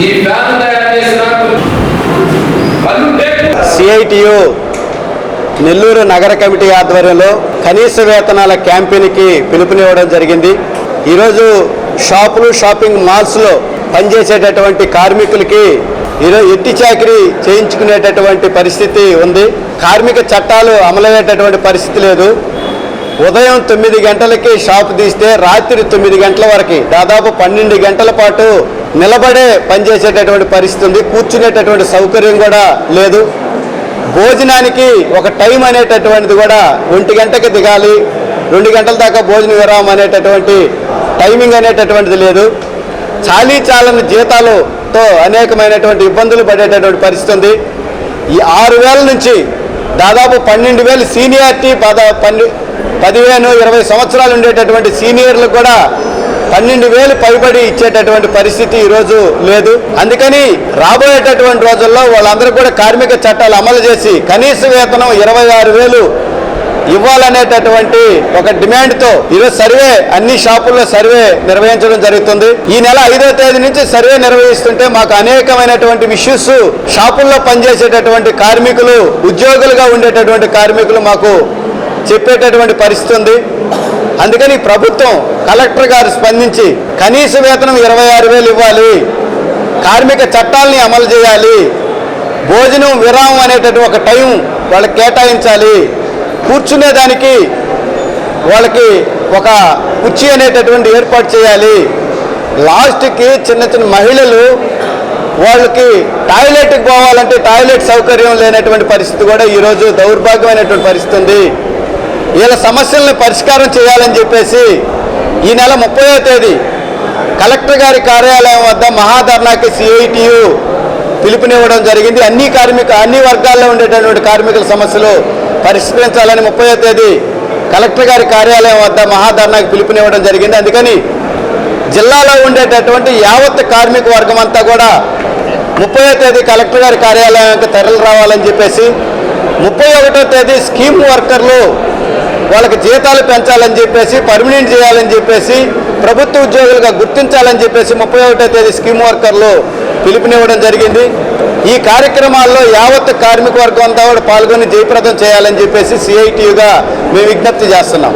ఈ ఫ్యాన్ తయారు చేసిన సిఐటియు నెల్లూరు నగర కమిటీ ఆధ్వర్యంలో కనీస వేతనాల క్యాంపెయిన్కి పిలుపునివ్వడం జరిగింది. ఈరోజు షాపులు, షాపింగ్ మాల్స్లో పనిచేసేటటువంటి కార్మికులకి ఈరోజు ఎట్టి చాకిరీ చేయించుకునేటటువంటి పరిస్థితి ఉంది. కార్మిక చట్టాలు అమలయ్యేటటువంటి పరిస్థితి లేదు. ఉదయం 9 గంటలకి షాపు తీస్తే రాత్రి 9 గంటల వరకు దాదాపు 12 గంటల పాటు నిలబడే పనిచేసేటటువంటి పరిస్థితి ఉంది. కూర్చునేటటువంటి సౌకర్యం కూడా లేదు. భోజనానికి ఒక టైం అనేటటువంటిది కూడా 1 గంటకి దిగాలి, 2 గంటల దాకా భోజనం విరామం అనేటటువంటి టైమింగ్ అనేటటువంటిది లేదు. చాలీ చాలని జీతాలతో అనేకమైనటువంటి ఇబ్బందులు పడేటటువంటి పరిస్థితి ఉంది. ఈ 6,000 నుంచి దాదాపు 12,000 సీనియారిటీ 15-20 సంవత్సరాలు ఉండేటటువంటి సీనియర్లకు కూడా 12,000 పైబడి ఇచ్చేటటువంటి పరిస్థితి ఈరోజు లేదు. అందుకని రాబోయేటటువంటి రోజుల్లో వాళ్ళందరూ కూడా కార్మిక చట్టాలు అమలు చేసి కనీస వేతనం 26,000 ఇవ్వాలనేటటువంటి ఒక డిమాండ్తో ఈరోజు సర్వే అన్ని షాపుల్లో సర్వే నిర్వహించడం జరుగుతుంది. ఈ నెల 5వ తేదీ నుంచి సర్వే నిర్వహిస్తుంటే మాకు అనేకమైనటువంటి ఇష్యూస్ షాపుల్లో పనిచేసేటటువంటి కార్మికులు, ఉద్యోగులుగా ఉండేటటువంటి కార్మికులు మాకు చెప్పేటటువంటి పరిస్థితి ఉంది. అందుకని ప్రభుత్వం, కలెక్టర్ గారు స్పందించి కనీస వేతనం 26,000 ఇవ్వాలి, కార్మిక చట్టాలని అమలు చేయాలి, భోజనం విరామం అనేటటువంటి ఒక టైం వాళ్ళకి కేటాయించాలి, కూర్చునేదానికి వాళ్ళకి ఒక కుర్చీ అనేటటువంటి ఏర్పాటు చేయాలి. లాస్ట్కి చిన్న చిన్న మహిళలు వాళ్ళకి టాయిలెట్కి పోవాలంటే టాయిలెట్ సౌకర్యం లేనటువంటి పరిస్థితి కూడా ఈరోజు దౌర్భాగ్యమైనటువంటి పరిస్థితి ఉంది. వీళ్ళ సమస్యలను పరిష్కారం చేయాలని చెప్పేసి ఈ నెల 30వ తేదీ కలెక్టర్ గారి కార్యాలయం వద్ద మహాధర్నాకి సిఐటియు పిలుపునివ్వడం జరిగింది. అన్ని వర్గాల్లో ఉండేటటువంటి కార్మికుల సమస్యలు పరిష్కరించాలని 30వ తేదీ కలెక్టర్ గారి కార్యాలయం వద్ద మహాధర్నాకి పిలుపునివ్వడం జరిగింది. అందుకని జిల్లాలో ఉండేటటువంటి యావత్ కార్మిక వర్గం అంతా కూడా 30వ తేదీ కలెక్టర్ గారి కార్యాలయానికి తరలి రావాలని చెప్పేసి, 31వ తేదీ స్కీమ్ వర్కర్లు వాళ్ళకి జీతాలు పెంచాలని చెప్పేసి, పర్మనెంట్ చేయాలని చెప్పేసి, ప్రభుత్వ ఉద్యోగులుగా గుర్తించాలని చెప్పేసి 31వ తేదీ స్కీమ్ వర్కర్లు పిలుపునివ్వడం జరిగింది. ఈ కార్యక్రమాల్లో యావత్ కార్మిక వర్గం అంతా కూడా పాల్గొని జయప్రదం చేయాలని చెప్పేసి సిఐటియుగా మేము విజ్ఞప్తి చేస్తున్నాం.